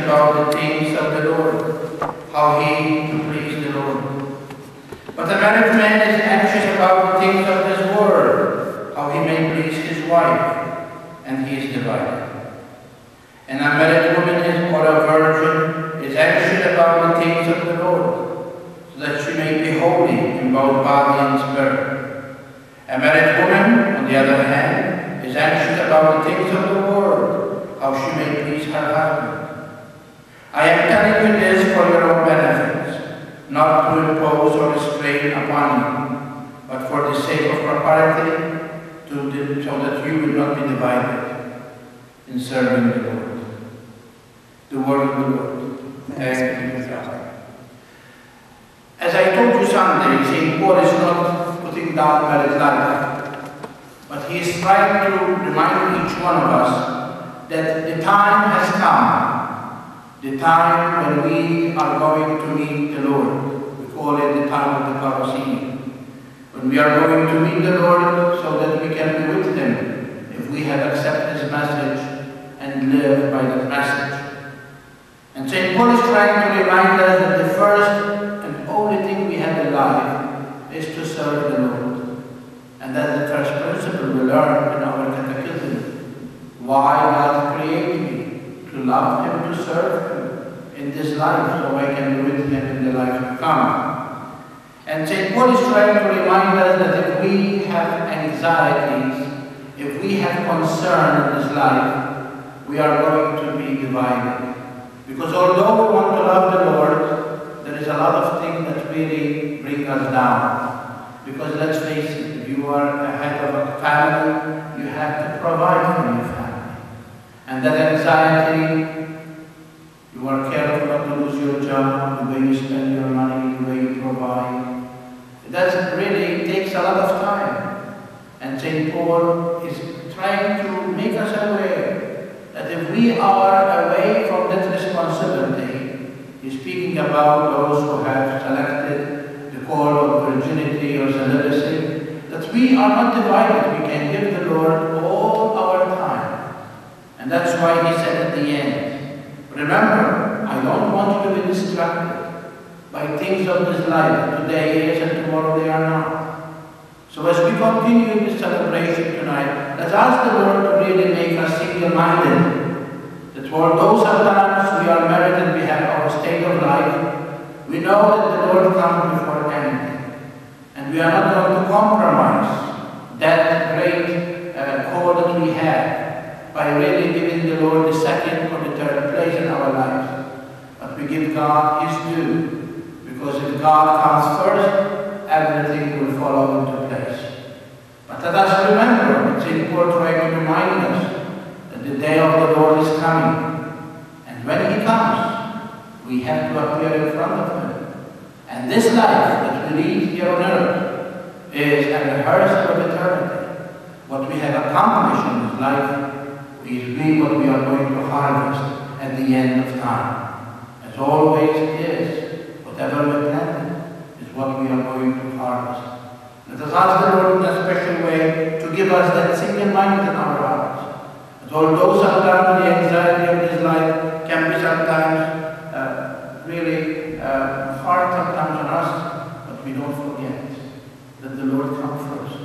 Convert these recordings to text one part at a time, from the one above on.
about the things of the Lord, how he to please the Lord. But a married man is anxious about the things of this world, how he may please his wife, and he is divided. And a married woman or a virgin is anxious about the things of the Lord, so that she may be holy in both body and spirit. A married woman, on the other hand, is anxious about the things of the world, how she may please her husband. I am telling you this for your own benefits, not to impose or restrain upon you, but for the sake of propriety, so that you will not be divided in serving the Lord. The word of the Lord. Thanks be to God. As I told you Sunday, St. Paul is not putting down married life, but he is trying to remind each one of us that the time has come, the time when we are going to meet the Lord. We call it the time of the parousia. When we are going to meet the Lord so that we can be with him if we have accepted his message and live by that message. And St. Paul is trying to remind us that the first and only thing we have in life is to serve the Lord. And that's the first principle we learn in our catechism. Why God created me? To love him, to serve him in this life, so I can be with him in the life to come. And St. Paul is trying to remind us that if we have anxieties, if we have concern in this life, we are going to be divided. Because although we want to love the Lord, there is a lot of things that really bring us down. Because let's face it, if you are a head of a family, you have to provide for your family. And that anxiety, you are careful not to lose your job, the way you spend your money, the way you provide. That really takes a lot of time. And St. Paul is trying to make us aware that if we are away from that responsibility, he's speaking about those who have selected the call of virginity or celibacy, that we are not divided. We can give the Lord all our time. And that's why he said at the end, remember, I don't want you to be distracted by things of this life. Today is and tomorrow they are not. So as we continue this celebration tonight, let's ask the Lord to really make us single-minded. That for those times we are married and we have our state of life, we know that the Lord comes before anything. And we are not going to compromise that great call that we have by really giving the Lord the second or the third place in our lives. But we give God his due. Because if God comes first, everything will follow into place. But let us remember that St. Paul tried to remind us that the day of the Lord is coming. And when he comes, we have to appear in front of him. And this life that we lead here on earth is a rehearsal of eternity. What we have accomplished in this life is really what we are going to harvest at the end of time. As always it is. Whatever we plant is what we are going to harvest. Let us ask the Lord in a special way to give us that single mind in our hearts. That although sometimes the anxiety of this life can be sometimes really hard sometimes on us, but we don't forget that the Lord comes first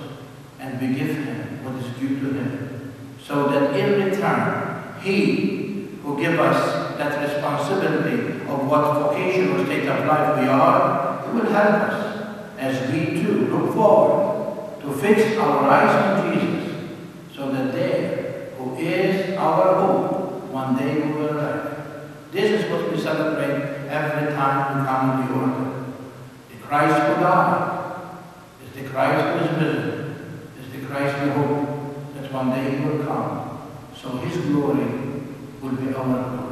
and we give him what is due to him. So that in return, he who gives us that responsibility of what vocation or state of life we are, he will help us as we too look forward to fix our eyes on Jesus, so that there, who is our hope, one day we will arrive. This is what we celebrate every time we come to the altar. The Christ who died is the Christ who is risen, is the Christ we hope that one day he will come, so his glory will be our glory.